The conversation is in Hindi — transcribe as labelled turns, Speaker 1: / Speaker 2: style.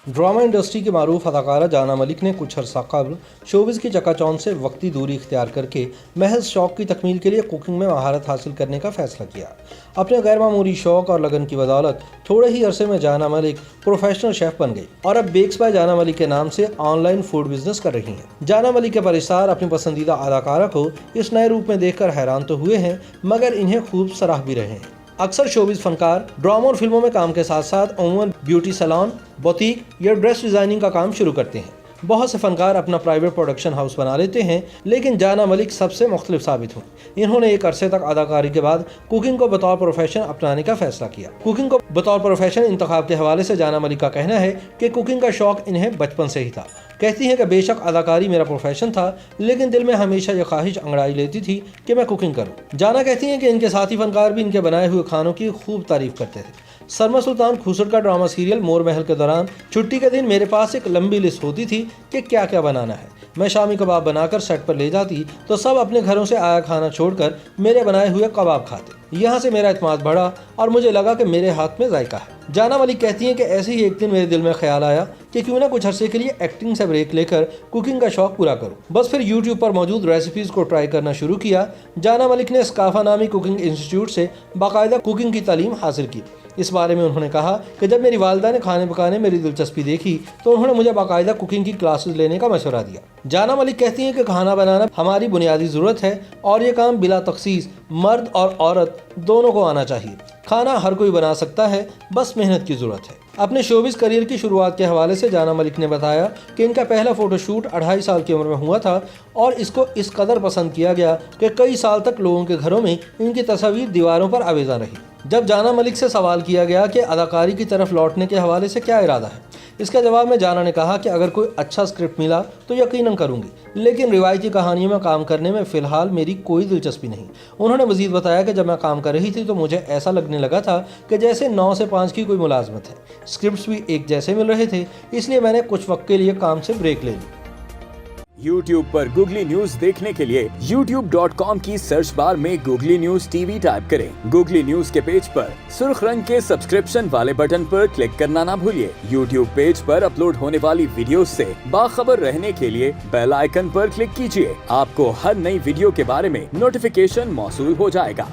Speaker 1: ड्रामा इंडस्ट्री की मारूफ अदाकारा जाना मलिक ने कुछ अर्सा कबल शोबिज़ की चकाचौंध से वक्ती दूरी इख्तियार करके महज शौक की तकमील के लिए कुकिंग में महारत हासिल करने का फैसला किया। अपने गैर मामूली शौक और लगन की बदौलत थोड़े ही अरसे में जाना मलिक प्रोफेशनल शेफ बन गई और अब बेक्स बाय जाना मलिक के नाम से ऑनलाइन फूड बिजनेस कर रही हैं। जाना मलिक के परिसार अपनी पसंदीदा अदाकारा को इस नए रूप में देखकर हैरान तो हुए हैं, मगर इन्हें खूब सराह भी रहे हैं। अक्सर शोबिज़ फनकार ड्रामा और फिल्मों में काम के साथ साथ अमूमन ब्यूटी सैलून, बुटीक या ड्रेस डिज़ाइनिंग का काम शुरू करते हैं। बहुत से फनकार अपना प्राइवेट प्रोडक्शन हाउस बना लेते हैं, लेकिन जाना मलिक सबसे मुख्तलिफ साबित हुई। इन्होंने एक अरसे तक अदाकारी के बाद कुकिंग को बतौर प्रोफेशन अपनाने का फैसला किया। कुकिंग को बतौर प्रोफेशन इंतखाब के हवाले से जाना मलिक का कहना है कि कुकिंग का शौक इन्हें बचपन से ही था। कहती हैं कि बेशक अदाकारी मेरा प्रोफेशन था, लेकिन दिल में हमेशा यह ख्वाहिश अंगड़ाई लेती थी कि मैं कुकिंग करूं। जाना कहती हैं कि इनके साथी फनकार भी इनके बनाए हुए खानों की खूब तारीफ करते थे। सरमा सुल्तान खुसर का ड्रामा सीरियल मोर महल के दौरान छुट्टी के दिन मेरे पास एक लंबी लिस्ट होती थी कि क्या क्या बनाना है। मैं शामी कबाब बनाकर सेट पर ले जाती तो सब अपने घरों से आया खाना छोड़कर मेरे बनाए हुए कबाब खाते। यहाँ से मेरा इत्मीनान बढ़ा और मुझे लगा कि मेरे हाथ में जायका है। जाना मलिक कहती हैं कि ऐसे ही एक दिन मेरे दिल में ख्याल आया कि क्यों ना कुछ अरसे के लिए एक्टिंग से ब्रेक लेकर कुकिंग का शौक पूरा करूं। बस फिर यूट्यूब पर मौजूद रेसिपीज़ को ट्राई करना शुरू किया। जाना मलिक ने स्काफा नामी कुकिंग इंस्टीट्यूट से बाकायदा कुकिंग की तालीम हासिल की। इस बारे में उन्होंने कहा कि जब मेरी वालिदा ने खाने पकाने मेरी दिलचस्पी देखी तो उन्होंने मुझे बाकायदा कुकिंग की क्लासेस लेने का मशवरा दिया। जाना मलिक कहती हैं कि खाना बनाना हमारी बुनियादी ज़रूरत है और ये काम बिला तखसीस मर्द और औरत दोनों को आना चाहिए। खाना हर कोई बना सकता है, बस मेहनत की ज़रूरत है। अपने शोबिज़ करियर की शुरुआत के हवाले से जाना मलिक ने बताया कि इनका पहला फ़ोटोशूट 2.5 साल की उम्र में हुआ था और इसको इस कदर पसंद किया गया कि कई साल तक लोगों के घरों में इनकी तस्वीर दीवारों पर आवेज़ा रही। जब जाना मलिक से सवाल किया गया कि अदाकारी की तरफ लौटने के हवाले से क्या इरादा है, इसका जवाब में जाना ने कहा कि अगर कोई अच्छा स्क्रिप्ट मिला तो यकीनन करूंगी, लेकिन रिवायती कहानियों में काम करने में फ़िलहाल मेरी कोई दिलचस्पी नहीं। उन्होंने मज़ीद बताया कि जब मैं काम कर रही थी तो मुझे ऐसा लगने लगा था कि जैसे 9 से 5 की कोई मुलाजमत है। स्क्रिप्ट्स भी एक जैसे मिल रहे थे, इसलिए मैंने कुछ वक्त के लिए काम से ब्रेक ले ली।
Speaker 2: YouTube पर गूगली न्यूज देखने के लिए youtube.com की सर्च बार में गूगली न्यूज टीवी टाइप करें। गूगली न्यूज के पेज पर सुर्ख रंग के सब्सक्रिप्शन वाले बटन पर क्लिक करना ना भूलिए। YouTube पेज पर अपलोड होने वाली वीडियोस से बाखबर रहने के लिए बेल आइकन पर क्लिक कीजिए। आपको हर नई वीडियो के बारे में नोटिफिकेशन मौसूल हो जाएगा।